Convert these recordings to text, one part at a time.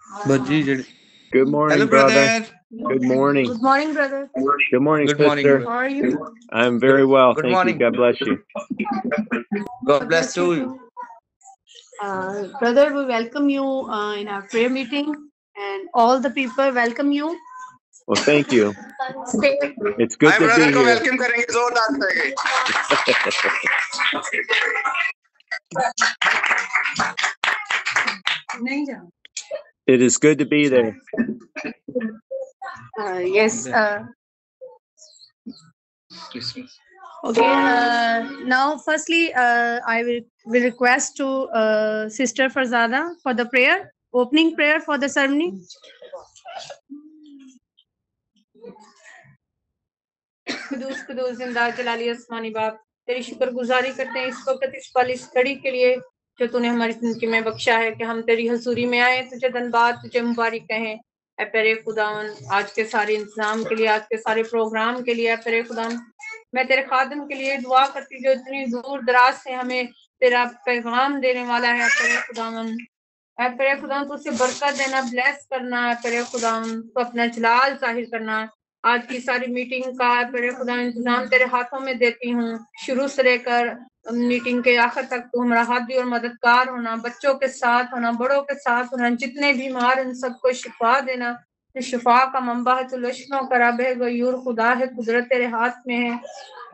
Good morning, Hello, brother. brother. Good morning. Good morning, brother. Good morning, Good sister. morning. How are you? I'm very well. Good Thank morning. you. God bless you. God bless you you. too. Brother, we welcome you in our prayer meeting, and all the people welcome you. Well, thank you. Stay. It's good Hi, to brother be को here. welcome करेंगे जोरदार से. It is good to be there. Yes. Okay. Now, firstly, I will request to Sister Farzada for the prayer, opening prayer for the ceremony. Quddus Quddus जिंदा जलाली आसमानी बाप, तेरी शुक्रगुजारी करते हैं इस वक्त इस पल इस घड़ी के लिए जो तूने हमारी जिंदगी में बख्शा है कि हम तेरी हजूरी में आए, तुझे धन्यवाद, तुझे मुबारक कहें। ऐ प्यारे खुदावन, आज के सारे इंतजाम के लिए, आज के सारे प्रोग्राम के लिए, ऐ प्यारे खुदावन, मैं तेरे खादम के लिए दुआ करती जो इतनी दूर दराज से हमें तेरा पैगाम देने वाला है। प्यारे खुदावन, ऐ प्यारे खुदावन, तू उसे बरकत देना, ब्लेस करना। ऐ प्यारे खुदावन, तू अपना जलाल जाहिर करना। आज की सारी मीटिंग का प्यारे खुदा इंतजाम तेरे हाथों में देती हूँ, शुरू से लेकर मीटिंग के आखिर तक तू हमारा हाथी और मददगार होना, बच्चों के साथ होना, बड़ों के साथ होना, जितने बीमार इन सबको शिफा देना। तो शिफा का मंबा है, तो लश्नों का रब है, गयूर खुदा है, कुदरत तेरे हाथ में है,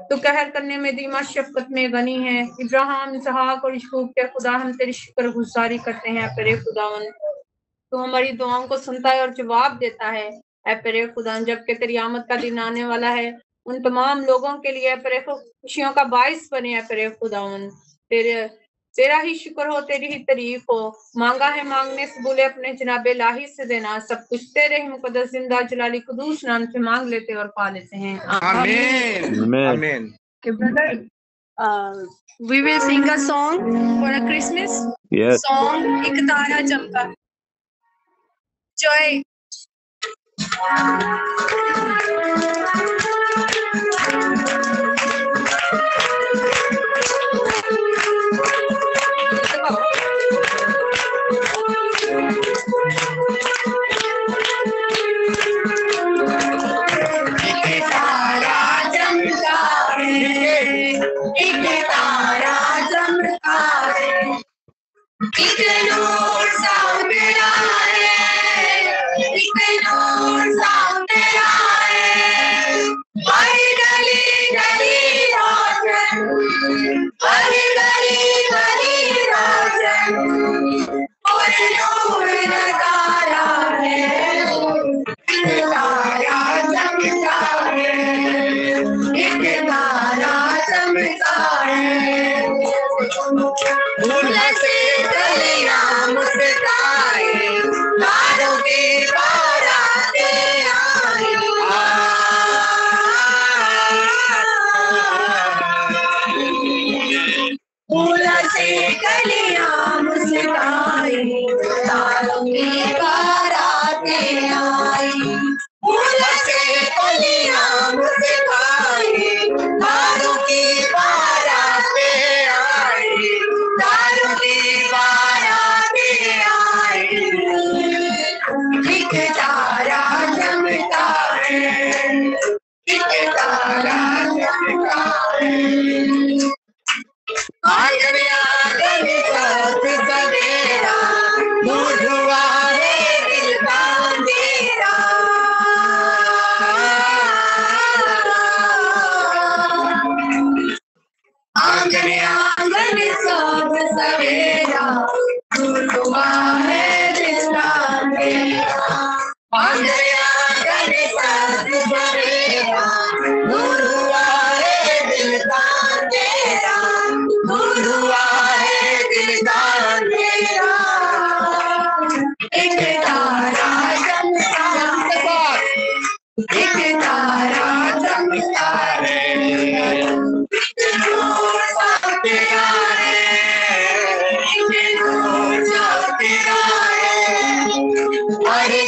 तो कहर करने में दीमा शफकत में गनी है। इब्राहिम, इसहाक और यकूब के खुदा, हम तेरी शुक्रगुजारी करते हैं। प्यारे खुदावन, तो हमारी दुआओं को सुनता है और जवाब देता है। ऐ प्यारे खुदा, जबकि तेरी आमद का दिन आने वाला है, उन तमाम लोगों के लिए प्यारे खुशियों का बाइस बने। प्यारे खुदावन, तेरा ही शुक्र हो, तेरी ही तारीफ हो। मांगा है मांगने से बोले अपने जनाबे लाही से देना, सब कुछ तेरे ही मुकद्दस जिंदा जलाली कुदूस नाम से मांग लेते और पा लेते हैं। Amen. Amen. Amen. Okay, brother. We will sing a song for a Christmas. Yes. Song एक तारा चमका. Joy.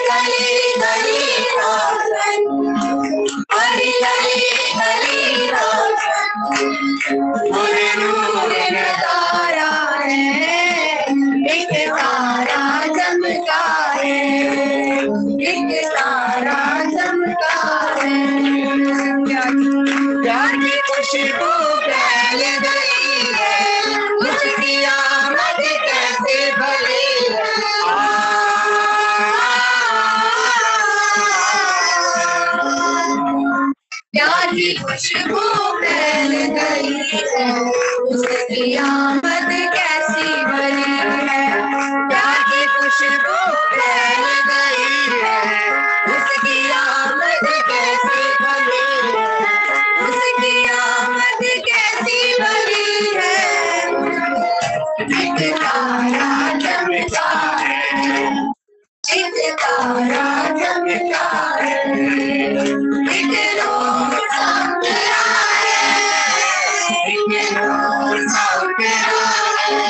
गली गली खुशबू फैल गई है, उसकी आमद कैसी भली है। प्यार की खुशबू फैल गई है, उसकी आमद कैसी भली है, उसकी आमद कैसी भली है। एक तारा चमका है, एक तारा चमका है, एक नूर चमका है, एक नूर चमका है।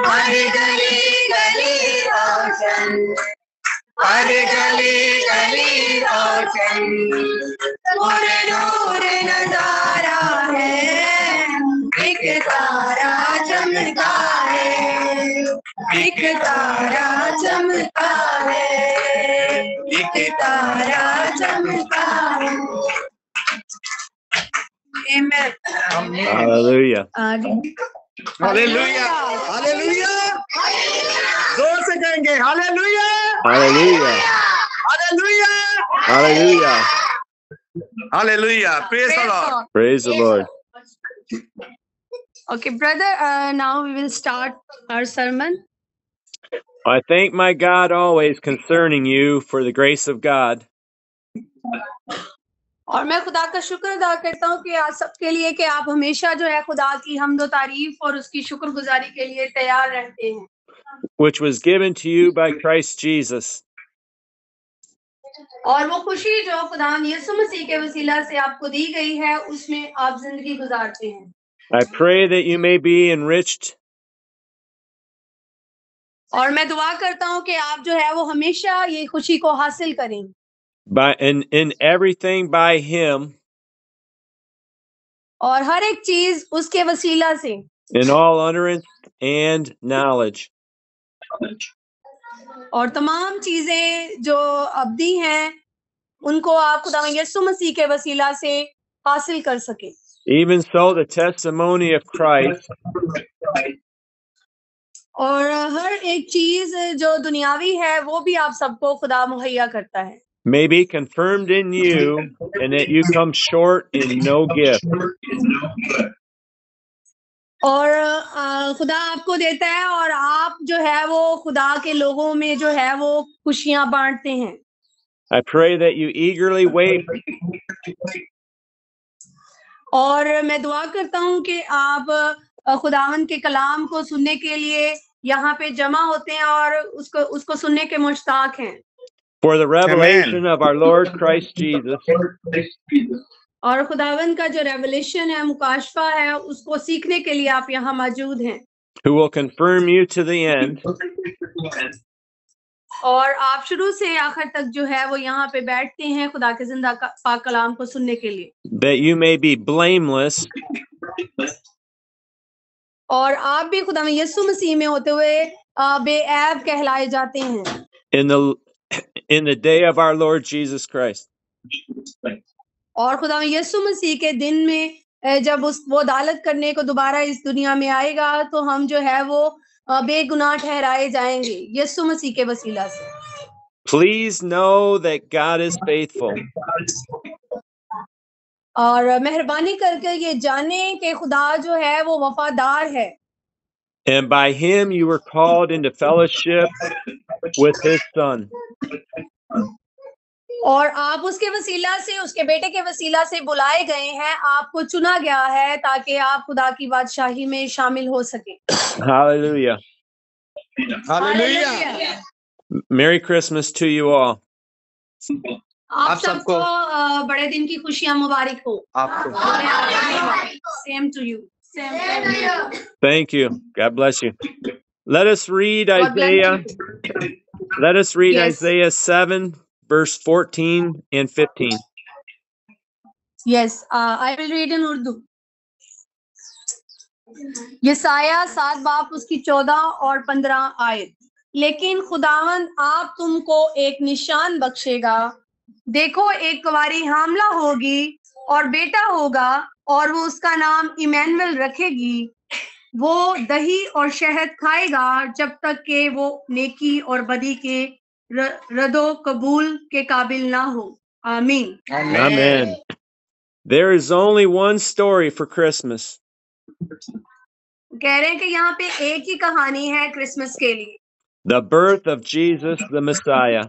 हर गली गली रोशन, हर गली गली रोशन, नूर नूर नजारा है। एक तारा चमका है, एक तारा चमका है, एक तारा चमका है। Amen. Hallelujah. हालेलुया, हालेलुया, जोर से कहेंगे hallelujah, Hallelujah. Hallelujah, Hallelujah. Hallelujah. Praise the Lord. Praise the Lord. Okay, brother, now we will start our sermon. I thank my God always concerning you for the grace of God. और मैं खुदा का शुक्र अदा करता हूँ कि आप सबके लिए कि आप हमेशा जो है खुदा की हम्द व तारीफ और उसकी शुक्रगुजारी के लिए तैयार रहते हैं, Which was given to you by Christ Jesus. और वो खुशी जो खुदा यीशु मसीह के वसीला से आपको दी गई है उसमें आप जिंदगी गुजारते हैं। I pray that you may be enriched और मैं दुआ करता हूँ कि आप जो है वो हमेशा ये खुशी को हासिल करें in everything by Him, और हर एक चीज उसके वसीला से, in all utterance and knowledge. और तमाम चीजें जो अब्दी हैं उनको आप खुदा यीशु मसीह के वसीला से हासिल कर सके। Even so, the testimony of Christ और हर एक चीज जो दुनियावी है वो भी आप सबको खुदा मुहैया करता है, may be confirmed in you, and that you come short in no gift. और खुदा आपको देता है और आप जो है वो खुदा के लोगों में जो है वो खुशियां बांटते हैं। I pray that you eagerly wait और मैं दुआ करता हूँ कि आप खुदावंद के कलाम को सुनने के लिए यहाँ पे जमा होते हैं और उसको सुनने के मुश्ताक हैं। for the revelation of our Lord Christ Jesus, और खुदावंद का जो रेवलेशन है, मुकाशफा है, उसको सीखने के लिए आप यहाँ मौजूद हैं, who will confirm you to the end, और आप शुरू से आखिर तक जो है वो यहाँ पे बैठते हैं खुदा के जिंदा पाक कलाम को सुनने के लिए, that you may be blameless और आप भी खुदा में यीशु मसीह में होते हुए बेऐब कहलाए जाते हैं in the day of our Lord Jesus Christ. और खुदा में यीशु मसीह के दिन में जब वो अदालत करने को दोबारा इस दुनिया में आएगा तो हम जो है वो बेगुनाह ठहराए जाएंगे यीशु मसीह के वसीला से। Please know that God is faithful. और मेहरबानी करके ये जाने कि खुदा जो है वो वफादार है, And by Him you were called into fellowship with His Son. और आप उसके वसीला से, उसके बेटे के वसीला से बुलाए गए हैं, आपको चुना गया है ताकि आप खुदा की बादशाही में शामिल हो सके। Hallelujah. Hallelujah. Merry Christmas to you all. आप सबको बड़े दिन की खुशियां मुबारक हो। आपको Same to you. Same to you. Thank you. God bless you. Let us read God bless Isaiah. you. Let us read Yes. Isaiah 7, verse 14 and 15. Yes, I will read in Urdu. यसाया 7 बाब उसकी 14 और 15 आयत। लेकिन खुदावंद आप तुमको एक निशान बख्शेगा, देखो एक कुंवारी हामला होगी और बेटा होगा और वो उसका नाम इमैनुएल रखेगी। वो दही और शहद खाएगा जब तक के वो नेकी और बदी के रदो कबूल के काबिल ना हो। आमीन। Amen. There is only one story for Christmas. कह रहे हैं कि यहाँ पे एक ही कहानी है क्रिसमस के लिए, The birth of Jesus the Messiah.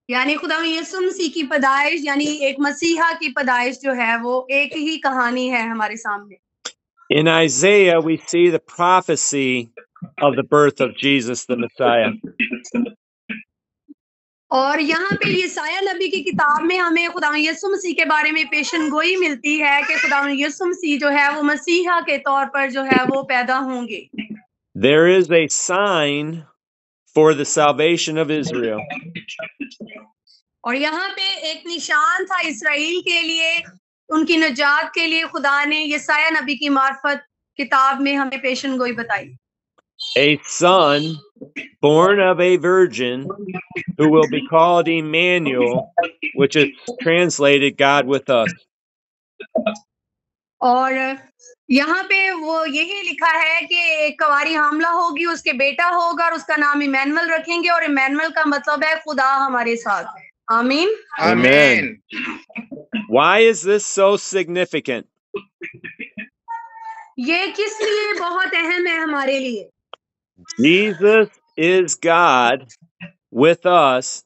यानी खुदा यीशु मसीह की पैदाइश, यानी एक मसीहा की पैदाइश जो है वो एक ही कहानी है हमारे सामने। In Isaiah, we see the prophecy of the birth of Jesus the Messiah. और यहाँ पे यशायाह नबी की किताब में हमें खुदा यीशु मसीह के बारे में पेशनगोई मिलती है कि खुदा यीशु मसीह जो है वो मसीहा के तौर पर जो है वो पैदा होंगे। There is a sign for the salvation of Israel. और यहाँ पे एक निशान था इस्राएल के लिए, उनकी निजात के लिए खुदा ने यशायाह नबी की मार्फत किताब में हमें पेशनगोई बताई। A son born of a virgin who will be called Emmanuel, which is translated God with us. और यहाँ पे वो यही लिखा है कि एक कुंवारी हामला होगी, उसके बेटा होगा और उसका नाम इमैनुअल रखेंगे, और इमैनुअल का मतलब है खुदा हमारे साथ है। आमीन। Amen. Why is this so significant? ये किस लिए बहुत अहम है हमारे लिए? Jesus is God with us.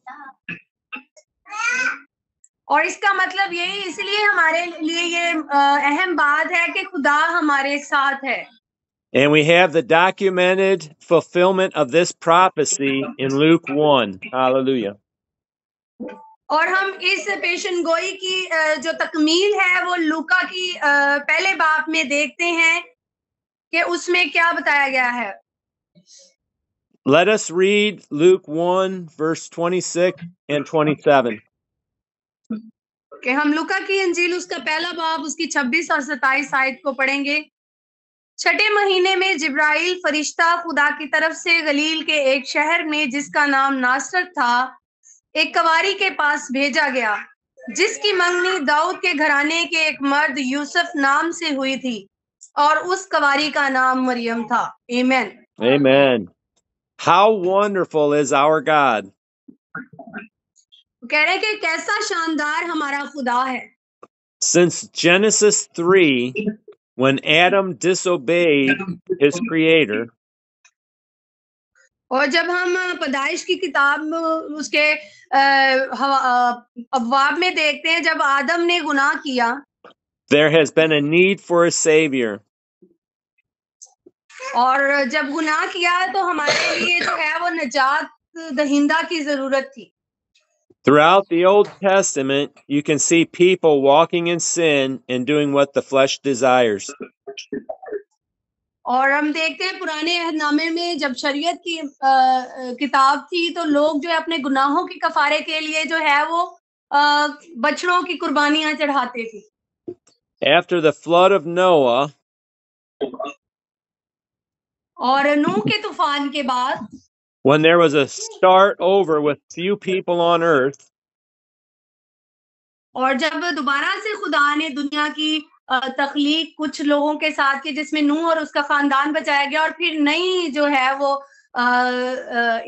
और इसका मतलब यही इसलिए हमारे लिए ये अहम बात है कि खुदा हमारे साथ है। And we have the documented fulfillment of this prophecy in Luke 1. Hallelujah. और हम इस पेशनगोई की जो तकमील है वो लूका की पहले बाब में देखते हैं कि उसमें क्या बताया गया है। Let us read Luke 1, verse 26 and 27. कि हम लूका की इंजील उसका पहला बाब उसकी 26 और 27 आयत को पढ़ेंगे। छठे महीने में जिब्राइल फरिश्ता खुदा की तरफ से गलील के एक शहर में जिसका नाम नासरत था एक कुंवारी के पास भेजा गया, जिसकी मंगनी दाऊद के घराने के एक मर्द यूसुफ नाम से हुई थी, और उस कुंवारी का नाम मरियम था। आमीन। Amen. How wonderful is our God. कह रहे हैं कि कैसा शानदार हमारा खुदा है। Since Genesis 3, when Adam disobeyed his creator, और जब हम पैदाइश की किताब उसके अब्वाब में देखते हैं, जब आदम ने गुनाह किया, there has been a need for a savior. और जब गुनाह किया तो हमारे लिए जो है वो निजात दहिंदा की जरूरत थी। Throughout the Old Testament, you can see people walking in sin and doing what the flesh desires. और हम देखते हैं पुराने अहदनामे में जब शरीयत की किताब थी तो लोग जो है अपने गुनाहों की कफारे के लिए जो है वो बछड़ों की कुर्बानियां चढ़ाते थे। After the flood of Noah, और नूह के तूफान के बाद, when there was a start over with few people on earth, और जब दोबारा से खुदा ने दुनिया की तख्लीक कुछ लोगों के साथ की जिसमें नूह और उसका खानदान बचाया गया, और फिर नई जो है वो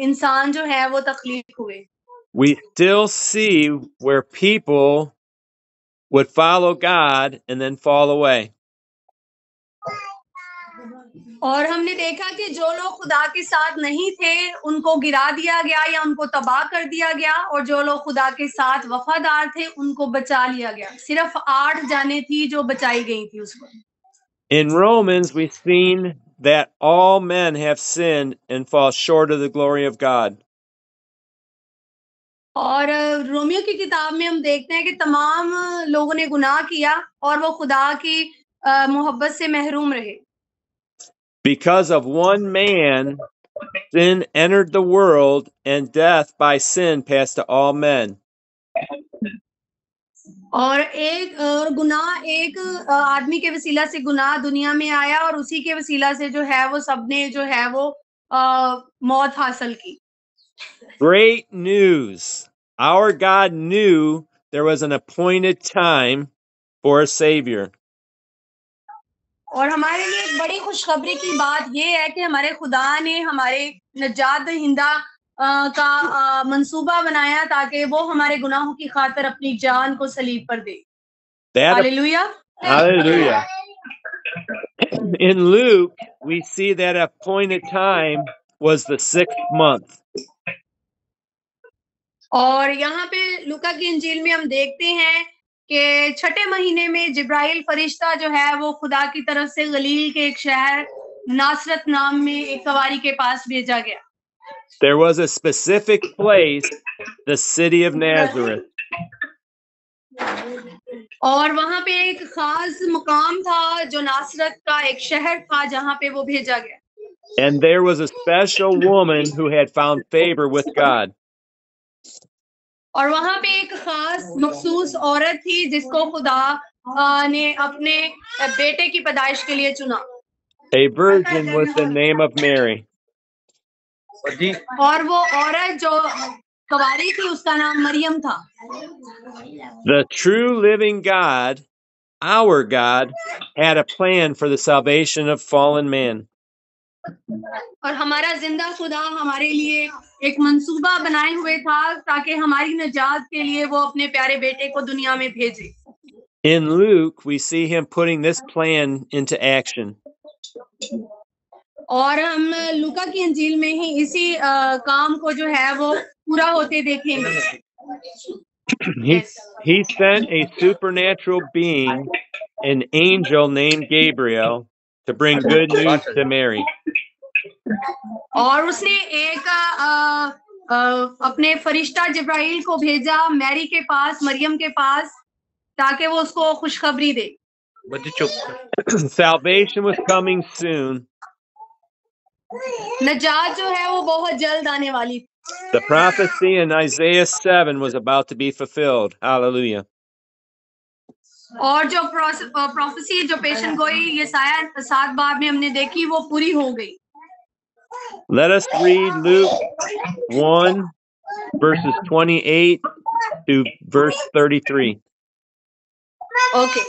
इंसान जो है वो तख्लीक हुए। we still see where people would follow God and then fall away. और हमने देखा कि जो लोग खुदा के साथ नहीं थे उनको गिरा दिया गया या उनको तबाह कर दिया गया, और जो लोग खुदा के साथ वफादार थे उनको बचा लिया गया। सिर्फ 8 जानें थी जो बचाई गई थी उस वक्त। In Romans, we've seen that all men have sinned and fall short of the glory of God. और रोमियो की किताब में हम देखते हैं कि तमाम लोगों ने गुनाह किया और वो खुदा की मोहब्बत से महरूम रहे। Because of one man, sin entered the world, and death by sin passed to all men. और गुनाह एक आदमी के वसीला से गुनाह दुनिया में आया, और उसी के वसीला से जो है वो सबने जो है वो मौत हासिल की। Great news. Our God knew there was an appointed time for a Savior. और हमारे लिए एक बड़ी खुशखबरी की बात ये है कि हमारे खुदा ने हमारे नजात दहिंदा का मंसूबा बनाया ताकि वो हमारे गुनाहों की खातिर अपनी जान को सलीब पर दे। That hallelujah. hallelujah. In Luke, we see that appointed time was the 6th month. और यहाँ पे लूका की इंजील में हम देखते हैं कि छठे महीने में जिब्राइल फरिश्ता जो है वो खुदा की तरफ से गलील के एक शहर नासरत नाम में एक सवारी के पास भेजा गया। There was a specific place, the city of Nazareth. और वहां पे एक खास मुकाम था जो नासरत का एक शहर था जहां पे वो भेजा गया। And there was a special woman who had found favor with God. और वहां पे एक खास मखसूस औरत थी जिसको खुदा ने अपने बेटे की पैदाइश के लिए चुना। A virgin with the name of Mary. और वो औरत जो कुंवारी थी उसका नाम मरियम था। The true living God, our God, had a plan for the salvation of fallen man. और हमारा जिंदा खुदा हमारे लिए एक मंसूबा बनाए हुए था ताकि हमारी निजात के लिए वो अपने प्यारे बेटे को दुनिया में भेजे। In Luke, we see him putting this plan into action. और हम लूका की इंजील में ही इसी काम को जो है वो पूरा होते देखेंगे। He sent a supernatural being, an angel named Gabriel, to bring good news to Mary. और उसने एक अपने फरिश्ता जिब्राइल को भेजा मैरी के पास, मरियम के पास, ताकि वो उसको खुशखबरी दे। Salvation was coming soon. नजात जो है वो बहुत जल्द आने वाली थी। The prophecy in Isaiah 7 was about to be fulfilled. Hallelujah. और जो प्रोफेसी जो पेशन गोई ये शायद 7 बार में हमने देखी वो पूरी हो गई। Let us read Luke 1 verses 28 to verse 33. Okay,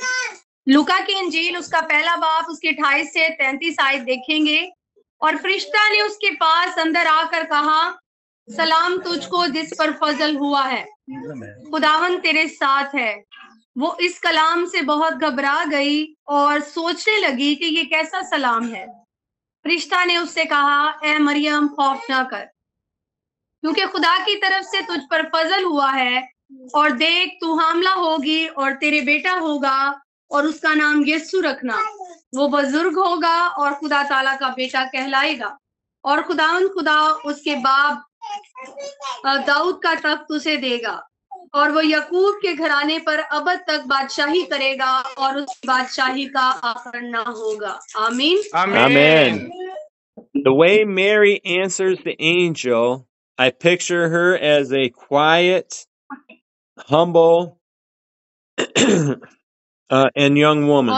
लूका की इंजील उसका पहला बाब उसके 28 से 33 आयत देखेंगे। और फरिश्ता ने उसके पास अंदर आकर कहा, सलाम तुझको जिस पर फजल हुआ है, खुदावन तेरे साथ है। वो इस कलाम से बहुत घबरा गई और सोचने लगी कि ये कैसा सलाम है। फरिश्ता ने उससे कहा, ए मरियम खौफ ना कर, क्योंकि खुदा की तरफ से तुझ पर फजल हुआ है। और देख तू हामला होगी और तेरे बेटा होगा और उसका नाम यीशु रखना। वो बुजुर्ग होगा और खुदा ताला का बेटा कहलाएगा। और खुदावन खुदा उसके बाप दाऊद का तख्त उसे देगा और वो याकूब के घराने पर अबद तक बादशाही करेगा और उसकी बादशाही का आखिर ना होगा। आमीन। Amen. The way Mary answers the angel, I picture her as a quiet, humble, and young woman.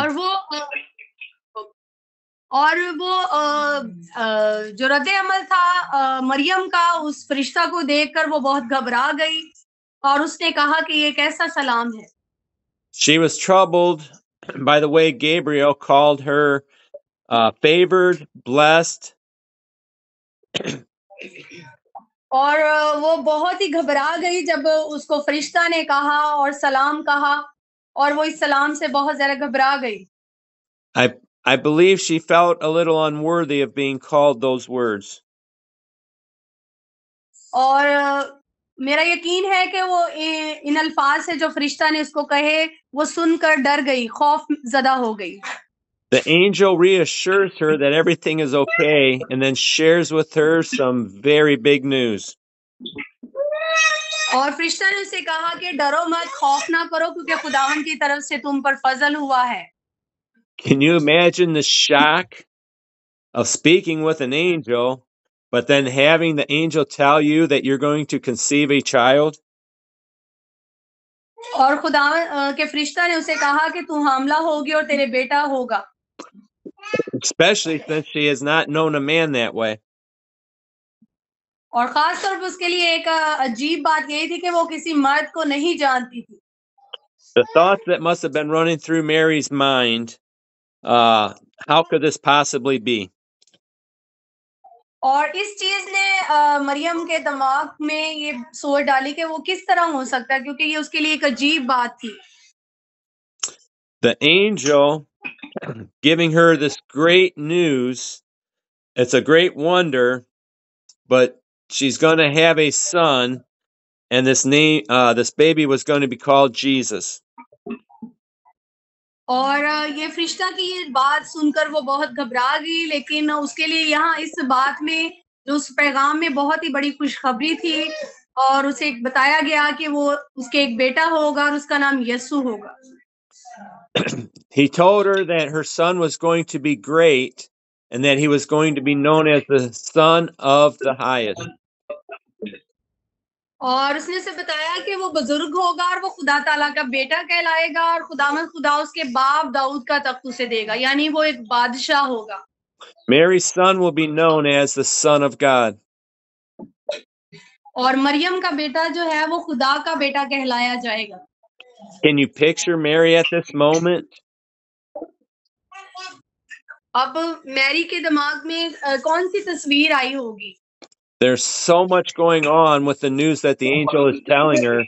और वो जो रद्दे अमल था मरियम का उस फरिश्ता को देखकर वो बहुत घबरा गई और उसने कहा कि ये कैसा सलाम है। She was troubled by the way Gabriel called her favored, blessed. और वो बहुत ही घबरा गई जब उसको फरिश्ता ने कहा और सलाम कहा और वो इस सलाम से बहुत ज्यादा घबरा गई। I believe she felt a little unworthy of being called those words. और मेरा यकीन है कि वो इन अल्फाज से जो फरिश्ता ने उसको कहे वो सुनकर डर गई, खौफ ज़दा हो गई। The angel reassures her that everything is okay and then shares with her some very big news. और फरिश्ता ने उसे कहा कि डरो मत, खौफ ना करो, क्योंकि खुदावन की तरफ से तुम पर फजल हुआ है। Can you imagine the shock of speaking with an angel, but then having the angel tell you that you're going to conceive a child? और खुदावन के फरिश्ता ने उसे कहा कि तू हामला होगी और तेरे बेटा होगा। Especially since she has not known a man that way. और खास तौर पर उसके लिए एक अजीब बात यही थी कि वो किसी मर्द को नहीं जानती थी। The thoughts that must have been running through Mary's mind, how could this possibly be? और इस चीज ने मरियम के दिमाग में ये सोच डाली कि वो किस तरह हो सकता है, क्योंकि ये उसके लिए एक अजीब बात थी। The angel giving her this great news. It's a great wonder, but she's going to have a son, and this baby was going to be called Jesus. और ये फरिश्ता की ये बात सुनकर वो बहुत घबरा गई, लेकिन उसके लिए यहाँ इस बात में, जो उस पैगाम में बहुत ही बड़ी खुशखबरी थी, और उसे बताया गया कि वो उसके एक बेटा होगा और उसका नाम यीशु होगा। He told her that her son was going to be great and that he was going to be known as the Son of the Highest. और उसने उसे बताया कि वो बुजुर्ग होगा और वो खुदा ताला का बेटा कहलाएगा और खुदा उसके बाप दाऊद का तख्त उसे देगा, यानी वो एक बादशाह होगा। Mary's son will be known as the Son of God. और मरियम का बेटा जो है वो खुदा का बेटा कहलाया जाएगा। Can you picture Mary at this moment? अब मैरी के दिमाग में कौन सी तस्वीर आई होगी? There's so much going on with the news that the angel is telling her.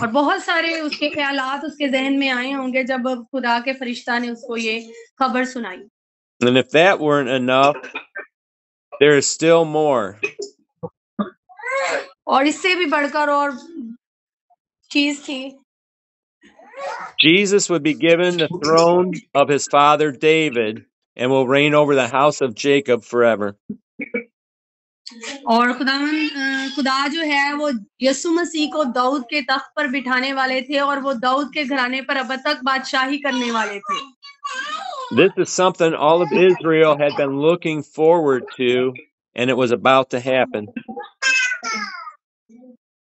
और बहुत सारे उसके ख्यालात उसके जहन में आए होंगे जब खुदा के फरिश्ता ने उसको ये खबर सुनाई। And if that weren't enough, there is still more. और इससे भी बढ़कर और चीज थी। Jesus would be given the throne of his father David and will reign over the house of Jacob forever. और खुदा जो है वो यीशु मसीह को दाऊद के तख्त पर बिठाने वाले थे और वो दाऊद के घराने पर अब तक बादशाही करने वाले थे। This is something all of Israel had been looking forward to, and it was about to happen.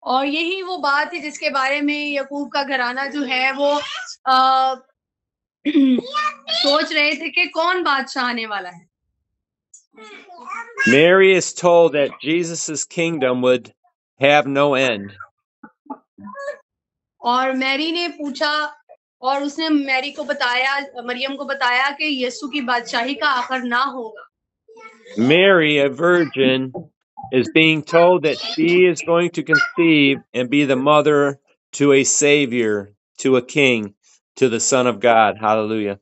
और यही वो बात है जिसके बारे में याकूब का घराना जो है वो सोच रहे थे कि कौन बादशाह आने वाला है। Mary is told that Jesus' kingdom would have no end. और मैरी ने पूछा और उसने मैरी को बताया, मरियम को बताया कि यीशु की बादशाही का आखिर ना होगा। Mary, a virgin, is being told that she is going to conceive and be the mother to a savior, to a king, to the Son of God. Hallelujah.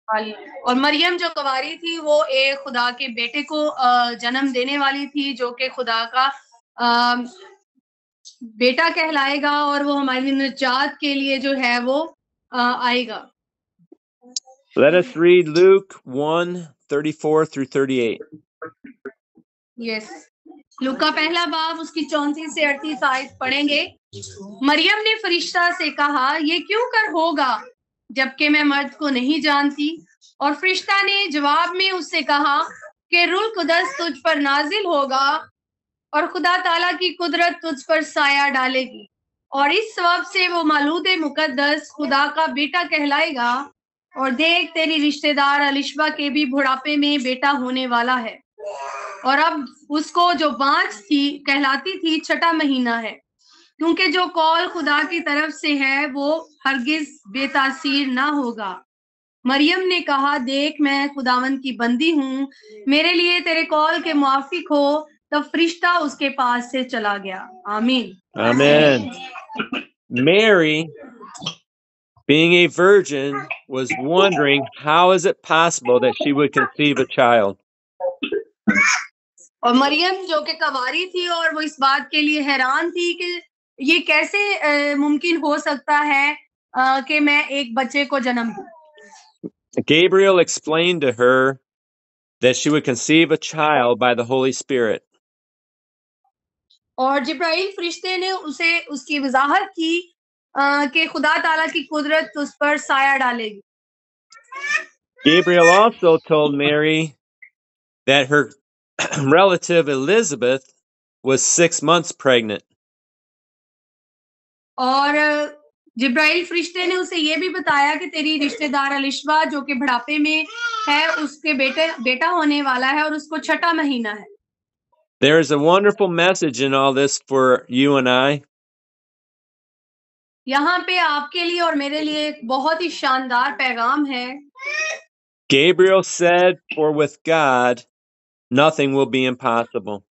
और मरियम जो कुंवारी थी वो एक खुदा के बेटे को जन्म देने वाली थी, जो कि खुदा का बेटा कहलाएगा और वो हमारी निजात के लिए जो है वो आएगा। Let us read Luke 1:34 through 38. Yes. लूका पहला बाब उसकी 34 से 38 आयत पढ़ेंगे। मरियम ने फरिश्ता से कहा, ये क्यों कर होगा जबकि मैं मर्द को नहीं जानती? और फरिश्ता ने जवाब में उससे कहा कि रूह कुदस तुझ पर नाजिल होगा और खुदा ताला की कुदरत तुझ पर साया डालेगी और इस सबब से वो मौलूद मुकद्दस खुदा का बेटा कहलाएगा। और देख, तेरी रिश्तेदार अलिशबा के भी बुढ़ापे में बेटा होने वाला है और अब उसको जो बाँझ थी कहलाती थी 6वां महीना है, क्योंकि जो कौल खुदा की तरफ से है वो हरगिज बेतासीर ना होगा। मरियम ने कहा, देख, मैं खुदावंद की बंदी हूँ, मेरे लिए तेरे कौल के मुआफिक हो। तब फरिश्ता उसके पास से चला गया। आमीन। Amen. Mary, being a virgin, was wondering how is it possible that she would conceive a child. और मरियम जो कि कुंवारी थी और वो इस बात के लिए हैरान थी कि ये कैसे मुमकिन हो सकता है कि मैं एक बच्चे को जन्म दूं। Gabriel explained to her that she would conceive a child by the Holy Spirit. और जिब्राइल फरिश्ते ने उसे उसकी वजाहत की कि खुदा ताला की कुदरत उस पर साया डालेगी। Gabriel also told Mary that her relative Elizabeth was 6 months pregnant. और जिब्राइल फरिश्ते ने उसे ये भी बताया कि तेरी रिश्तेदार अलिशबा जो कि बुढ़ापे में है उसके बेटा होने वाला है और उसको 6वां महीना है। There is a wonderful message in all this for you and I. यहाँ पे आपके लिए और मेरे लिए एक बहुत ही शानदार पैगाम है। Gabriel said, for with God, nothing will be impossible.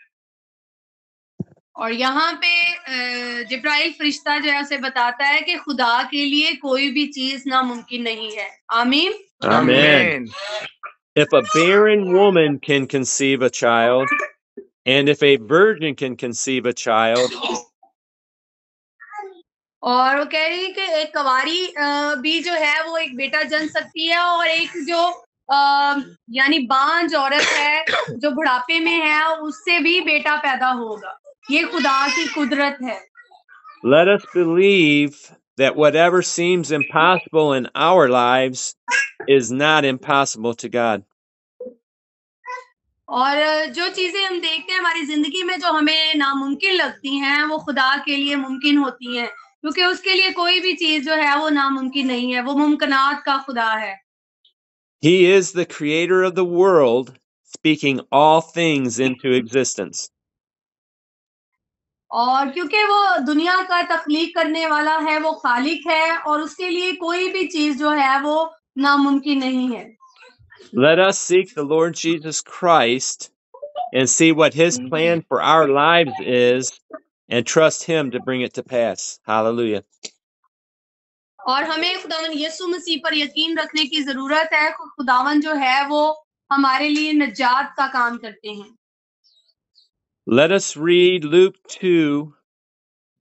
और यहाँ पे जिब्राइल फरिश्ता जो है उसे बताता है कि खुदा के लिए कोई भी चीज नामुमकिन नहीं है। आमीन। Amen. If a barren woman can conceive a child, and if a virgin can conceive a child, और वो कह रही है कि एक कवारी भी जो है वो एक बेटा जन सकती है, और एक जो यानी बांझ औरत है जो बुढ़ापे में है उससे भी बेटा पैदा होगा। ये खुदा की कुदरत है। let us believe that whatever seems impossible in our lives is not impossible to God. और जो चीजें हम देखते हैं हमारी जिंदगी में जो हमें नामुमकिन लगती हैं वो खुदा के लिए मुमकिन होती हैं, क्योंकि उसके लिए कोई भी चीज जो है वो नामुमकिन नहीं है। वो मुमकिनात का खुदा है। He is the creator of the world, speaking all things into existence. और क्योंकि वो दुनिया का तख्लीक करने वाला है, वो खालिक है, और उसके लिए कोई भी चीज जो है वो नामुमकिन नहीं है। Let us seek the Lord Jesus Christ and see what his plan for our lives is and trust him to bring it to pass. Hallelujah. और हमें खुदावन यीशु मसीह पर यकीन रखने की जरूरत है। खुदावन जो है वो हमारे लिए निजात का काम करते हैं। Let us read Luke 2,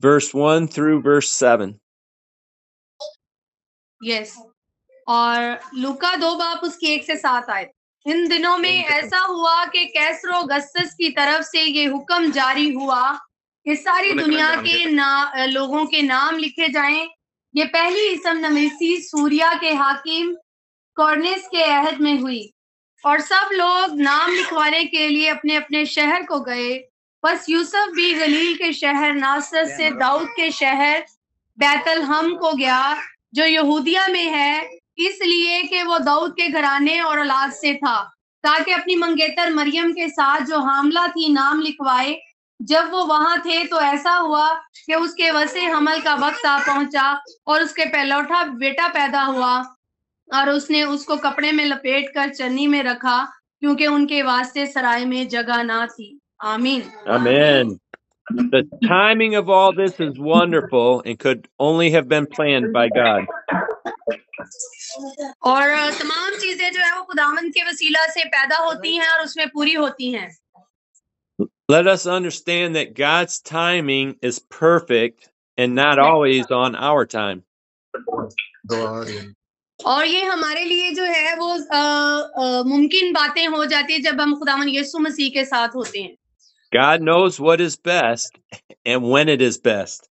verse 1 through verse 7. Yes. और लूका 2 बाब उसकी 1 से 7 आए। इन दिनों में ऐसा हुआ कि कैसर अगस्तस की तरफ से ये हुक्म जारी हुआ कि सारी दुनिया के लोगों के नाम लिखे जाएं। ये पहली इसम नवीसी सूरिया के हाकिम कॉर्नेस के अहद में हुई, और सब लोग नाम लिखवाने के लिए अपने अपने शहर को गए। बस यूसुफ भी गलील के शहर नासरत से दाऊद के शहर बैतलहम को गया, जो यहूदिया में है, इसलिए कि वो दाऊद के घराने और औलाद से था, ताकि अपनी मंगेतर मरियम के साथ जो हामला थी नाम लिखवाए। जब वो वहां थे तो ऐसा हुआ कि उसके वसे हमल का वक्त आ पहुंचा, और उसके पहलौठा बेटा पैदा हुआ, और उसने उसको कपड़े में लपेट कर चन्नी में रखा, क्योंकि उनके वास्ते सराय में जगह ना थी। आमीन। Amen. The timing of all this is wonderful and could only have been planned by God. और तमाम चीजें जो है वो खुदावंद के वसीला से पैदा होती हैं और उसमें पूरी होती हैं। Let us understand that God's timing is perfect and not always on our time. और ये हमारे लिए जो है वो मुमकिन बातें हो जाती है जब हम खुदावंद यीशु मसीह के साथ होते हैं। God knows what is best and when it is best.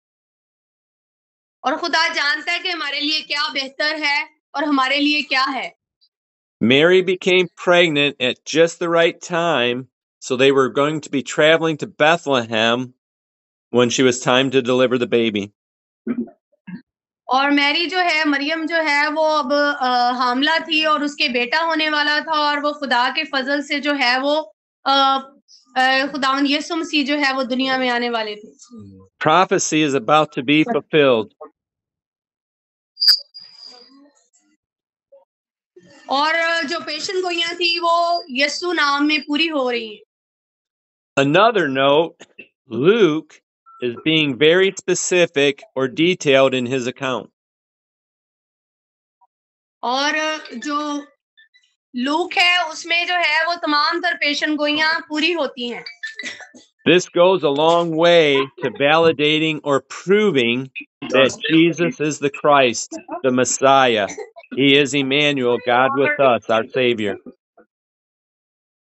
और खुदा जानता है कि हमारे लिए क्या बेहतर है और हमारे लिए क्या है। Mary became pregnant at just the right time, so they were going to be traveling to Bethlehem when she was time to deliver the baby. और मैरी जो है, मरियम जो है वो अब हामला थी और उसके बेटा होने वाला था, और वो खुदा के फजल से जो है वो खुदावंद यीशु मसीह जो है वो दुनिया में आने वाले थे। Prophecy is about to be fulfilled. और जो पेशन गोइयां थी वो यीशु नाम में पूरी हो रही हैं। Another note, Luke is being very specific or detailed in his account. और जो लूक है उसमें जो है वो तमाम तर पेशन गोइयां पूरी होती हैं। This goes a long way to validating or proving that Jesus is the Christ, the Messiah. He is Emmanuel, God with us, our Savior.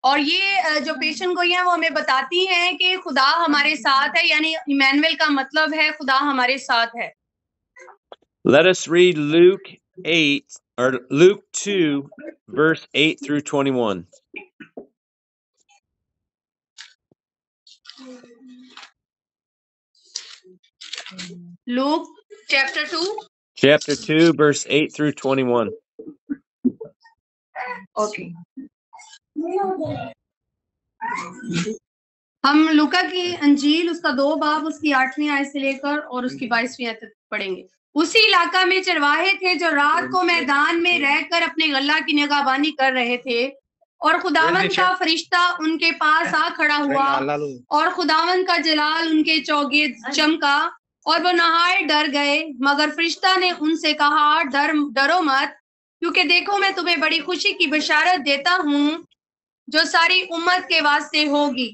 और ये जो पेशन गोइयां वो हमें बताती हैं कि खुदा हमारे साथ है, यानी इमैनुअल का मतलब है खुदा हमारे साथ है। Let us read Luke 2, verse 8 through 21. Luke chapter 2. Chapter 2, verse 8 through 21. Okay. हम लूका की अंजील उसका 2 बाब उसकी 8वीं आयत से लेकर और उसकी 22वीं आयत तक पढ़ेंगे। उसी इलाका में चरवाहे थे जो रात को मैदान में रहकर अपने गल्ला की निगहबानी कर रहे थे। और खुदावंद का फरिश्ता उनके पास आ खड़ा हुआ और खुदावंद का जलाल उनके चौगे चमका और वो नहाए डर गए। मगर फरिश्ता ने उनसे कहा, डरो मत, क्योंकि देखो मैं तुम्हें बड़ी खुशी की बशारत देता हूँ जो सारी उम्मत के वास्ते होगी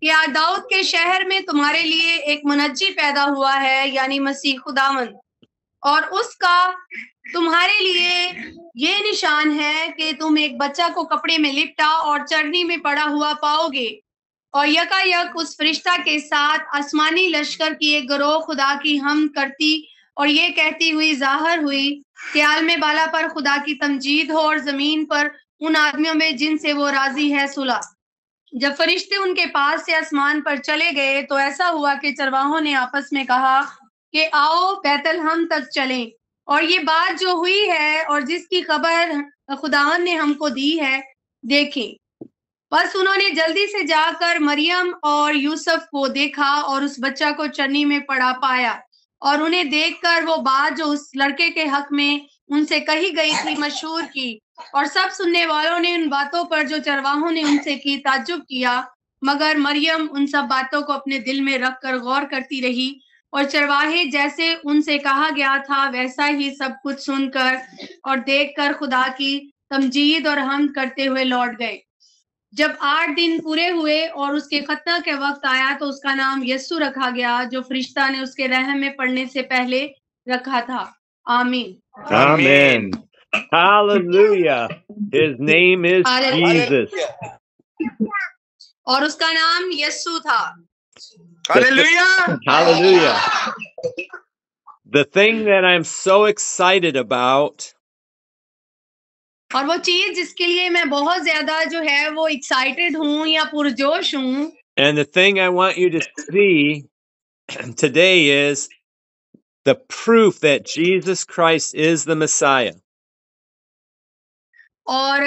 कि आज दाऊद के शहर में तुम्हारे लिए एक मुनज्जी पैदा हुआ है, यानी मसीह खुदावंद। और उसका तुम्हारे लिए ये निशान है कि तुम एक बच्चा को कपड़े में लिपटा और चरनी में पड़ा हुआ पाओगे। और यकायक उस फरिश्ता के साथ आसमानी लश्कर की एक गिरोह खुदा की हम करती और ये कहती हुई जाहिर हुई कि आलमे बाला पर खुदा की तमजीद हो और जमीन पर उन आदमियों में जिनसे वो राजी है सुलह। जब फरिश्ते उनके पास से आसमान पर चले गए तो ऐसा हुआ कि चरवाहों ने आपस में कहा कि आओ बैतलहम तक चलें और ये बात जो हुई है और जिसकी खबर खुदावन ने हमको दी है देखें। बस उन्होंने जल्दी से जाकर मरियम और यूसुफ को देखा और उस बच्चा को चन्नी में पड़ा पाया और उन्हें देखकर वो बात जो उस लड़के के हक में उनसे कही गई थी मशहूर की। और सब सुनने वालों ने उन बातों पर जो चरवाहों ने उनसे की ताज्जुब किया, मगर मरियम उन सब बातों को अपने दिल में रखकर गौर करती रही और चरवाहे जैसे उनसे कहा गया था वैसा ही सब कुछ सुनकर और देखकर खुदा की तमजीद और हमद करते हुए लौट गए। जब 8 दिन पूरे हुए और उसके खतना के वक्त आया तो उसका नाम यस्सु रखा गया, जो फरिश्ता ने उसके रहम में पड़ने से पहले रखा था। आमीन। Amen. Hallelujah. His name is Jesus. और उसका नाम यस्सु था। Hallelujah. Hallelujah. The thing that I'm so excited about और वो चीज जिसके लिए मैं बहुत ज्यादा जो है वो एक्साइटेड हूँ या पुरजोश हूँ, and the thing I want you to see today is the proof that Jesus Christ is the Messiah. और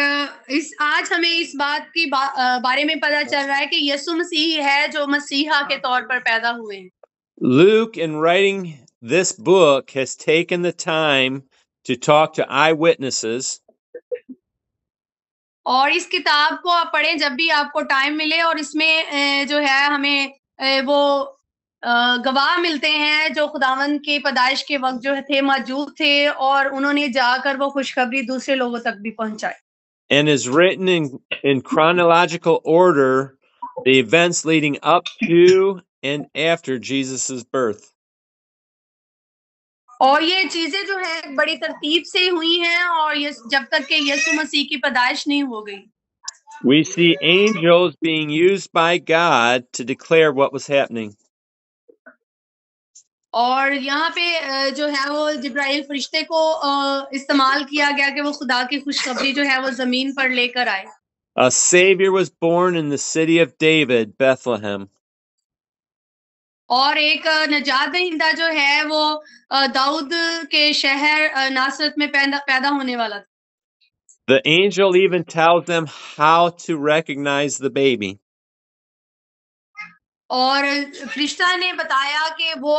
आज हमें इस बात की बारे में पता चल रहा है कि यीशु मसीह है जो मसीहा के तौर पर पैदा हुए हैं। Luke, in writing this book, has taken the time to talk to eyewitnesses. और इस किताब को आप पढ़ें जब भी आपको टाइम मिले और इसमें जो है हमें वो गवाह मिलते हैं जो खुदावंद के पैदाइश के वक्त जो थे मौजूद थे और उन्होंने जाकर वो खुशखबरी दूसरे लोगों तक भी पहुंचाई। And is written in chronological order the events leading up to and after Jesus's birth. और ये चीजें जो है बड़ी तरतीब से हुई हैं और ये जब तक कि यीशु मसीह की पैदाइश नहीं हो गई। We see angels being used by God to declare what was happening. और यहाँ पे जो है वो जिब्राइल फरिश्ते को इस्तेमाल किया गया कि वो खुदा की खुशखबरी जो है वो जमीन पर लेकर आए। A Savior was born in the city of David, Bethlehem. और एक नजात दहिंदा जो है वो दाऊद के शहर नासरत में पैदा होने वाला था। The angel even tells them how to recognize the baby. और फरिश्ता ने बताया कि वो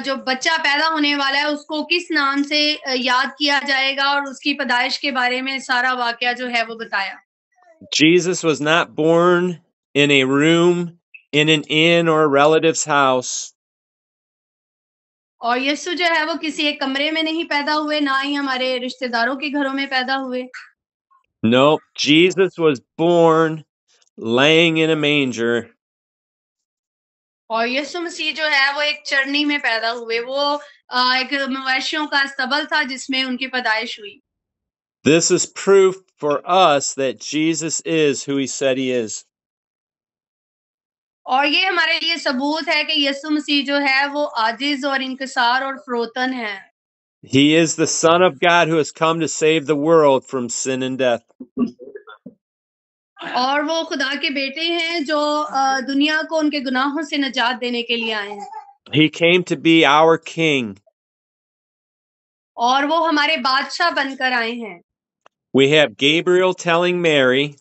जो बच्चा पैदा होने वाला है उसको किस नाम से याद किया जाएगा और उसकी पैदाइश के बारे में सारा वाकया जो है वो बताया। Jesus was not born in a room, in an inn or a relative's house. और यीशु जो है वो किसी एक कमरे में नहीं पैदा हुए, ना ही हमारे रिश्तेदारों के घरों में पैदा हुए। No, Jesus was born laying in a manger. और यीशु मसीह जो है वो एक चरनी में पैदा हुए, वो एक मवेशियों का स्तबल था जिसमें उनकी पैदाइश हुई। This is proof for us that Jesus is who he said he is. और ये हमारे लिए सबूत है कि यीशु मसीह जो है वो आजिज और इंकिसार और फरोतन है। He is the Son of God who has come to save the world from sin and death. और वो खुदा के बेटे हैं जो दुनिया को उनके गुनाहों से निजात देने के लिए आए हैं। He came to be our king. और वो हमारे बादशाह बनकर आए हैं। We have Gabriel telling Mary.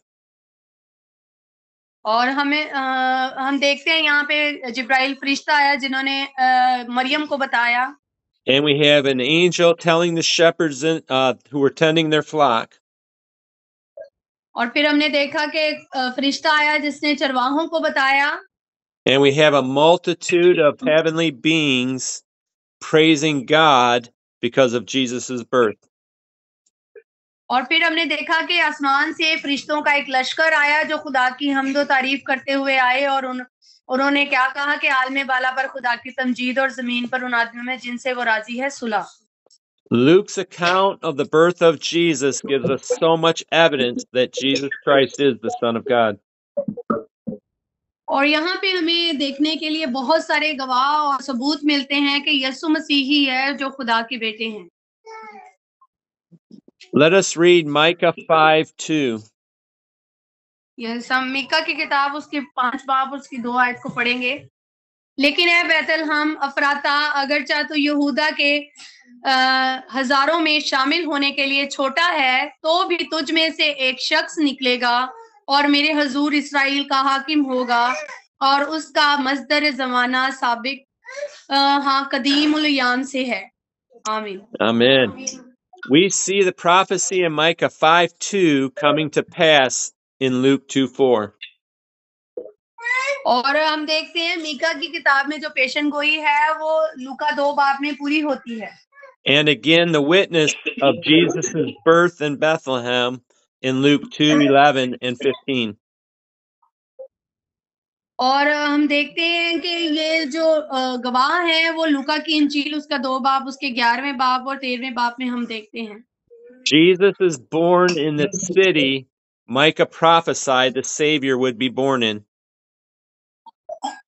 और हम देखते हैं यहाँ पे जिब्राइल फरिश्ता आया जिन्होंने मरियम को बताया। And we have an angel telling the shepherds who were tending their flock. और फिर हमने देखा कि एक फरिश्ता आया जिसने चरवाहों को बताया, And we have a multitude of heavenly beings praising God because of Jesus' birth. और फिर हमने देखा कि आसमान से फरिश्तों का एक लश्कर आया जो खुदा की हम्द तारीफ करते हुए आए, और उन्होंने क्या कहा कि आलम बाला पर खुदा की तमजीद और जमीन पर उन आदमियों में जिनसे वो राजी है सुलह। Luke's account of the birth of Jesus gives us so much evidence that Jesus Christ is the Son of God. और यहाँ पे हमें देखने के लिए बहुत सारे गवाह और सबूत मिलते हैं कि यीशु मसीह ही है जो खुदा के बेटे हैं। Let us read Micah 5:2. यह मीका की किताब उसके 5 बाब उसकी 2 आयत को पढ़ेंगे। लेकिन ए बैतलहम अफराता, अगरचा तो यहूदा के हजारों में शामिल होने के लिए छोटा है, तो भी तुझ में से एक शख्स निकलेगा और मेरे हजूर इसराइल का हाकिम होगा, और उसका मजदर जमाना साबिक कदीमुल याम से है। आमीन। Amen. We see the prophecy in Micah 5:2 coming to pass in Luke 2:4. और हम देखते हैं मीका की किताब में जो पेशन गोई है वो लूका 2 बाब में पूरी होती है। And again, the witness of Jesus' birth in Bethlehem in Luke 2:11 and 15. और हम देखते हैं कि ये जो गवाह हैं वो लूका की इंजील उसका 2 बाब उसके 11वें बाब और 13वें बाब में हम देखते हैं। Jesus is born in the city Micah prophesied the Savior would be born in.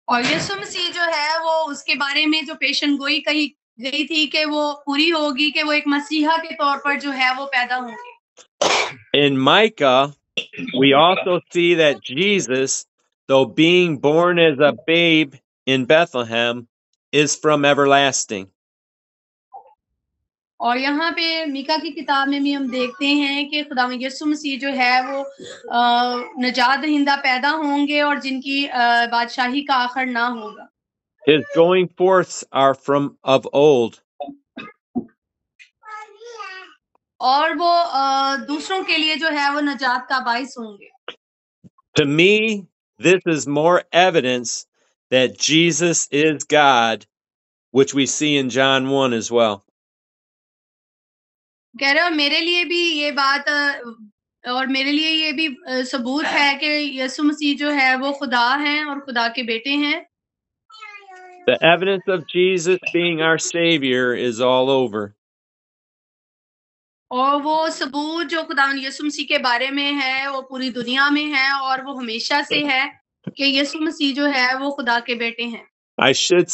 और यीशु मसीह जो है वो उसके बारे में जो पेशन गोई कही गई थी कि वो पूरी होगी, कि वो एक मसीहा के तौर पर जो है वो पैदा होंगे। In Micah, we also see that Jesus, though being born as a babe in Bethlehem, is from everlasting. और यहाँ पे मीका की किताब में भी हम देखते हैं कि खुदा यीशु मसीह जो है वो नजात दहिंदा पैदा होंगे और जिनकी बादशाही का आखिर ना होगा। His going forths are from of old. और वो दूसरों के लिए जो है वो नजात का बाइस होंगे। To me, this is more evidence that Jesus is God, which we see in John 1 as well. कह रहा मेरे लिए भी ये बात और मेरे लिए ये भी सबूत है कि यीशु मसीह जो है वो खुदा हैं और खुदा के बेटे हैं। The evidence of Jesus being our Savior is all over. और वो सबूत जो खुदा यीशु मसीह के बारे में है वो पूरी दुनिया में है और वो हमेशा से है कि यीशु मसीह जो है वो खुदा के बेटे हैं। I should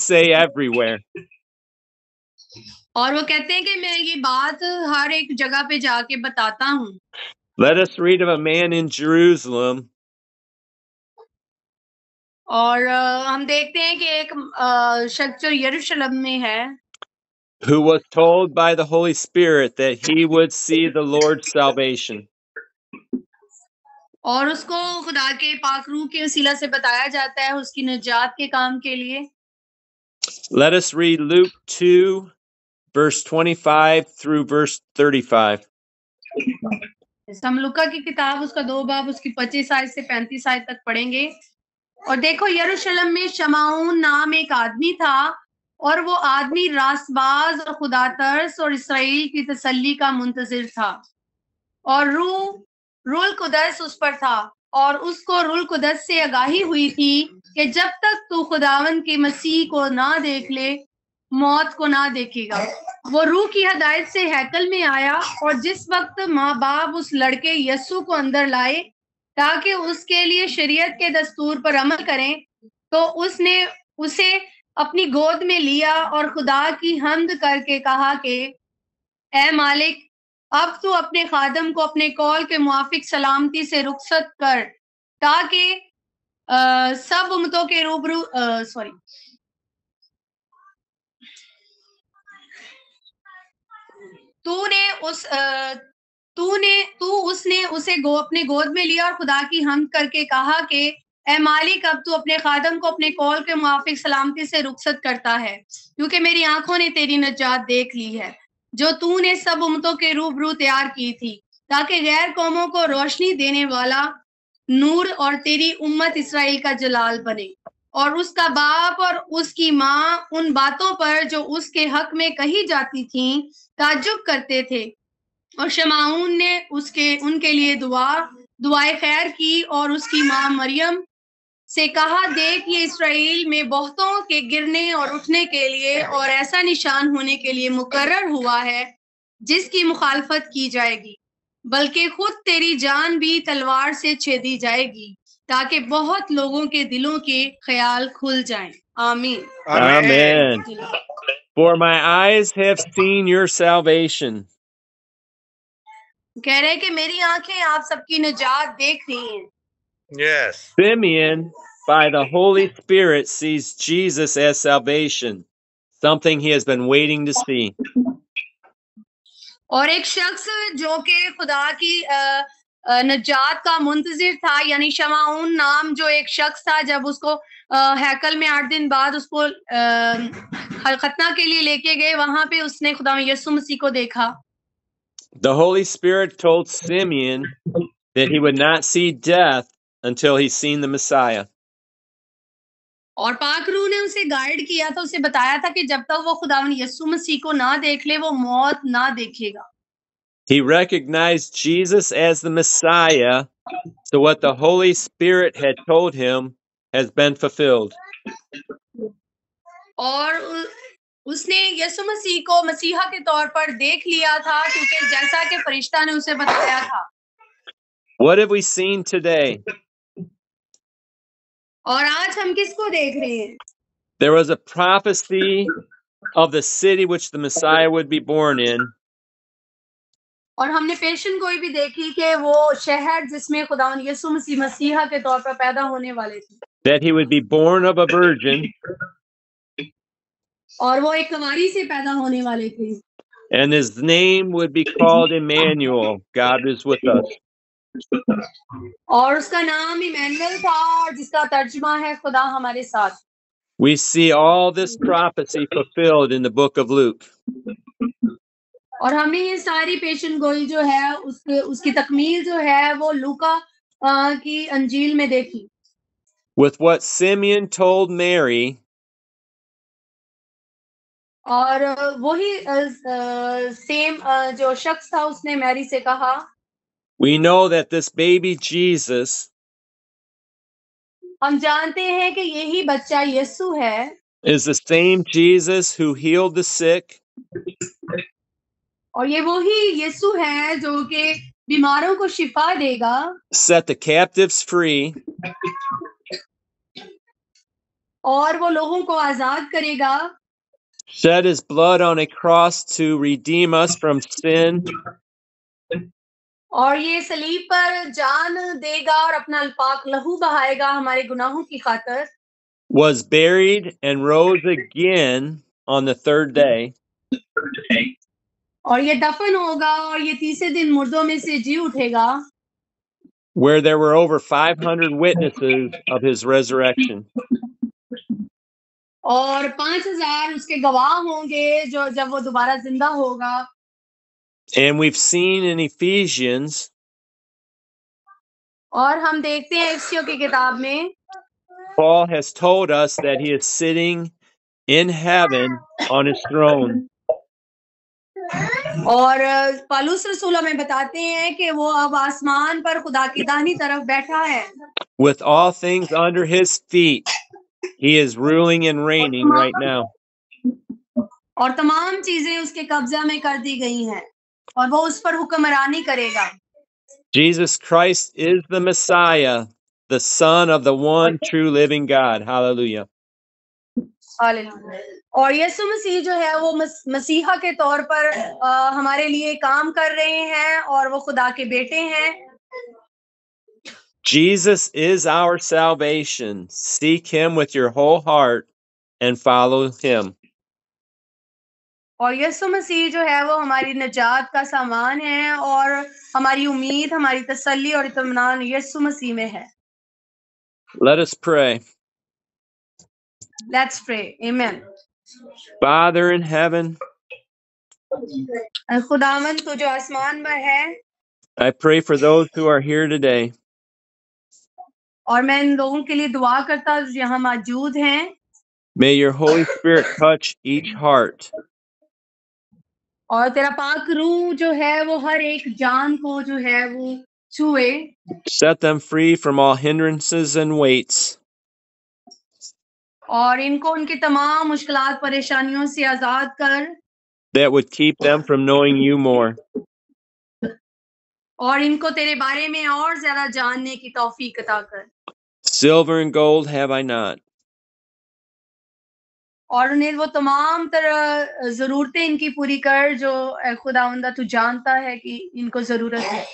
say everywhere. और वो कहते हैं कि मैं ये बात हर एक जगह पे जाके बताता हूँ। Let us read of a man in Jerusalem. और हम देखते हैं कि एक शख्स जो यरूशलेम में है, who was told by the Holy Spirit that he would see the Lord's salvation. और उसको खुदा के पाक रूह के वसीला से बताया जाता है उसकी निजात के काम के लिए। Let us read Luke 2, verse 25 through verse 35. हम लूका की किताब उसका 2 बाब उसकी 25 आयत से 35 आयत तक पढ़ेंगे। और देखो यरूशलेम में शमाऊन नाम एक आदमी था, और वो आदमी रासबाज और खुदा तरस और इसराइल की तसल्ली का मुंतजिर था, और रूल कुदस उस पर था, और उसको रूल कुदस से आगाही हुई थी कि जब तक तू खुदावन के मसीह को ना देख ले मौत को ना देखेगा। वो रूह की हदायत से हैकल में आया, और जिस वक्त माँ बाप उस लड़के यस्सु को अंदर लाए ताकि उसके लिए शरीयत के दस्तूर पर अमल करें, तो उसने उसे अपनी गोद में लिया और खुदा की हम्द करके कहा कि ए मालिक, अब तू अपने खादम को अपने कौल के मुआफिक सलामती से रुखसत कर, ताकि सब उम्मतों के रूबरू उसने उसे अपने गोद में लिया और खुदा की हम्द करके कहा कि ए मालिक, अब तू अपने खादम को अपने कौल के मुआफिक सलामती से रुखसत करता है, क्योंकि मेरी आंखों ने तेरी नजात देख ली है जो तूने सब उम्मतों के रूबरू तैयार की थी, ताकि गैर कौमों को रोशनी देने वाला नूर और तेरी उम्मत इसराइल का जलाल बने। और उसका बाप और उसकी माँ उन बातों पर जो उसके हक में कही जाती थीं ताज्जुब करते थे। और शमाऊन ने उनके लिए दुआए खैर की और उसकी माँ मरियम से कहा, देख ये इस्राएल में बहुतों के गिरने और उठने के लिए और ऐसा निशान होने के लिए मुकर्रर हुआ है जिसकी मुखालफत की जाएगी, बल्कि खुद तेरी जान भी तलवार से छेदी जाएगी ताकि बहुत लोगों के दिलों के ख्याल खुल जाएं। आमीन। Amen. For my eyes have seen your salvation. कह रहे कि मेरी आंखें आप सबकी निजात देख रही हैं। Yes. Simeon, by the Holy Spirit, sees Jesus as salvation, something he has been waiting to see. और एक शख्स जो कि खुदा की नजात का मुंतजिर था, यानी शमाऊन नाम जो एक शख्स था, जब उसको हैकल में 8 दिन बाद उसको खतना के लिए लेके गए, वहां पे उसने खुदा यीशु मसीह को देखा। The Holy Spirit told Simeon that he would not see death until he's seen the Messiah. और पाक रूह ने उसे गाइड किया था, उसे बताया था कि जब तक वो खुदावन यीशु मसीह को ना देख ले वो मौत ना देखेगा। He recognized Jesus as the Messiah, so what the Holy Spirit had told him has been fulfilled. और उसने यीशु मसीह को मसीहा के तौर पर देख लिया था, क्योंकि जैसा कि फरिश्ता ने उसे बताया था। What have we seen today? और आज हम किसको देख रहे हैं? There was a prophecy of the city which the Messiah would be born in. और हमने पेशन गोई भी देखी कि वो शहर जिसमें खुदावन यीशु मसीह मसीहा के तौर पर पैदा होने वाले थे। That he would be born of a virgin. और वो एक कुंवारी से पैदा होने वाले थे। And his name would be called Emmanuel, God is with us. और उसका नाम इमैनुअल था, और जिसका तर्जुमा है खुदा हमारे साथ। We see all this prophecy fulfilled in the book of Luke. और हमने ये सारी पेशन गोई जो है उसकी तकमील जो है वो लूका की अंजील में देखी। With what Simeon told Mary, और वही सेम जो शख्स था उसने मैरी से कहा, we know that this baby Jesus हम जानते हैं कि यही बच्चा यीशु है, is the same Jesus who healed the sick, और ये वही यीशु है जो कि बीमारों को शिफा देगा, set the captives free, और वो लोगों को आजाद करेगा, shed his blood on a cross to redeem us from sin, और ये सलीब पर जान देगा और अपना पाक लहू बहाएगा हमारे गुनाहों की खातिर, was buried and rose again on the third day, और ये दफन होगा और ये तीसरे दिन मुर्दों में से जी उठेगा, where there were over 500 witnesses of his resurrection. और 5000 उसके गवाह होंगे जो जब वो दोबारा जिंदा होगा। And we've seen in Ephesians और हम देखते हैं इफ्सियों की किताब में Paul has told us that he is sitting in heaven on his throne. और पौलुस रसूल हमें बताते हैं कि वो अब आसमान पर खुदा की दाहिनी तरफ बैठा है। With all things under his feet, he is ruling and reigning right now. और तमाम चीजें उसके कब्जा में कर दी गई हैं और वो उस पर हुक्मरानी करेगा। Jesus Christ is the Messiah, the Son of the one true living God. Hallelujah. Hallelujah. और यीशु मसीह जो है वो मसीहा के तौर पर हमारे लिए काम कर रहे हैं और वो खुदा के बेटे हैं। Jesus is our salvation. Seek him with your whole heart and follow him. और यीशु मसीह जो है वो हमारी निजात का सामान है और हमारी उम्मीद, हमारी तसल्ली और इत्मीनान यीशु मसीह में है। Let us pray. Let's pray. Amen. Father in heaven, खुदावंद तू जो आसमान में है, I pray for those who are here today. और मैं इन लोगों के लिए दुआ करता हूँ जो यहाँ मौजूद हैं। May your Holy Spirit touch each heart. और तेरा पाक रूह जो है वो हर एक जान को जो है वो छुए। Set them free from all hindrances and weights. और इनको उनकी तमाम मुश्किलात परेशानियों से आजाद कर। That would keep them from knowing you more. और इनको तेरे बारे में और ज्यादा जानने की तौफीक अता कर। Silver and gold have I not, और उन्हें वो तमाम तरह जरूरतें इनकी पूरी कर जो ऐ खुदावंदा तू जानता है कि इनको जरूरत है।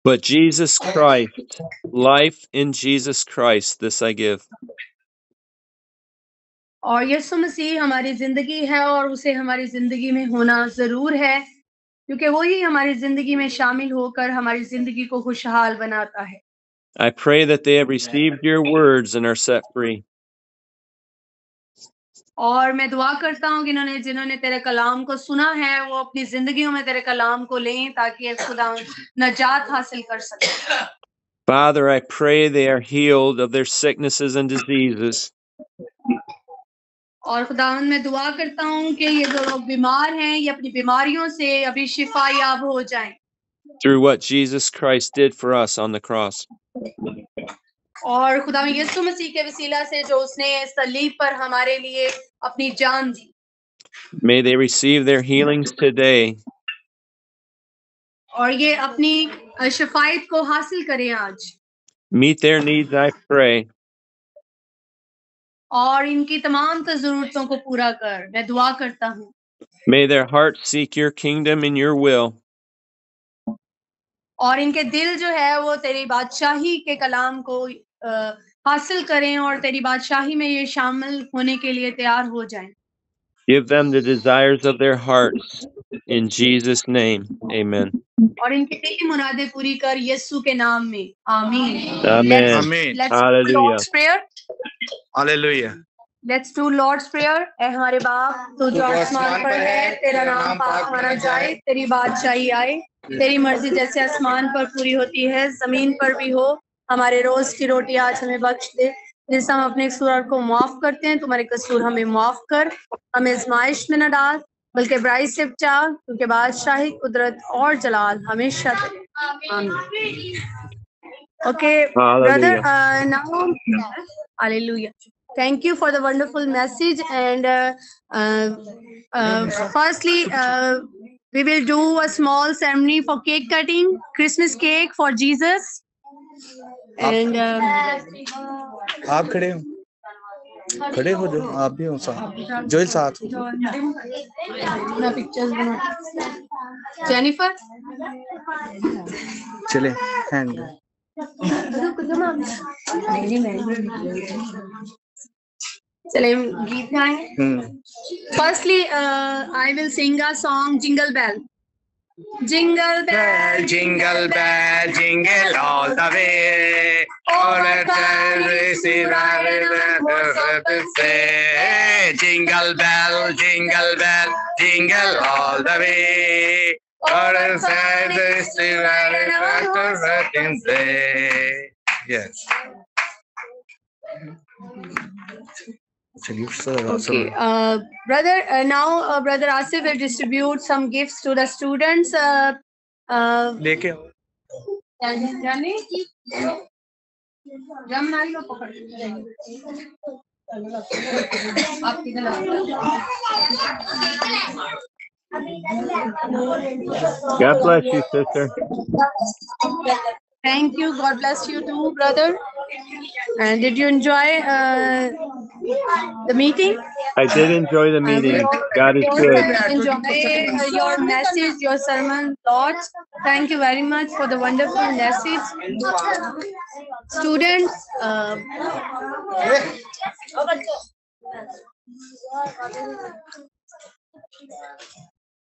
but Jesus Christ, life in Jesus Christ, this I give. और यीशु मसीह हमारी जिंदगी है और उसे हमारी जिंदगी में होना जरूर है, क्योंकि वो ही हमारी जिंदगी में शामिल होकर हमारी जिंदगी को खुशहाल बनाता है। I pray that they have received your words and are set free. और मैं दुआ करता हूँ कि जिन्होंने तेरे कलाम को सुना है वो अपनी जिंदगियों में तेरे कलाम को लें ताकि एक खुदा नजात हासिल कर सके। Father, I pray they are healed of their sicknesses and diseases. और खुदावंद मैं दुआ करता हूँ कि ये जो लोग बीमार हैं ये अपनी बीमारियों से अभी शिफा याब हो जाएं। Through what Jesus Christ did for us on the cross. और खुदावंद यीशु मसीह के वसीला से जो उसने सलीब पर हमारे लिए अपनी जान दी। May they receive their healings today. और ये अपनी शिफायत को हासिल करें आज। Meet their needs, I pray. और इनकी तमाम ज़रूरतों को पूरा कर, मैं दुआ करता हूँ। May their hearts seek your kingdom and your will. और इनके दिल जो है वो तेरी बादशाही के कलाम को हासिल करें और तेरी बादशाही में ये शामिल होने के लिए तैयार हो जाएं। Give them the desires of their hearts. In Jesus' name, amen. और इनकी दिल की मुरादें पूरी कर यीशु के नाम में, आमीन। Amen. Amen. Let's Hallelujah. do Lord's Prayer. Hallelujah. Let's do Lord's Prayer. ऐ हमारे बाप तू जो आसमान पर है, तेरा नाम पाक माना जाए, तेरी बादशाही आए, तेरी मर्जी जैसे आसमान पर पूरी होती है जमीन पर भी हो। हमारे रोज की रोटी आज हमें बख्श दे, जैसे हम अपने कसूर को माफ करते हैं, तुम्हारे कसूर हमें माफ कर, हमें आजमाइश में न डाल बल्कि बुराई से बचा, क्योंकि बादशाही कुदरत और जलाल हमेशा आमीन। Okay, brother, now, hallelujah. Thank you for the wonderful message. And firstly, we will do a small ceremony for cake cutting, Christmas cake for Jesus. And आप खड़े हो जो आप भी हो साथ जोइल साथ पिक्चर्स बना जेनिफर चले हैंड चले गीत गाएं। Firstly, I will sing a song, Jingle Bell. Jingle bell, jingle bell, jingle all the way. All the time receive say, jingle bell, jingle bell, jingle all the way. All the time receive say. Yes. Okay, brother. Now, brother Asif will distribute some gifts to the students. लेके God bless you, sister. Thank you. God bless you too, brother. And did you enjoy the meeting? I did enjoy the meeting. God is good. Enjoy your message, your sermon, thoughts. Thank you very much for the wonderful message. Students,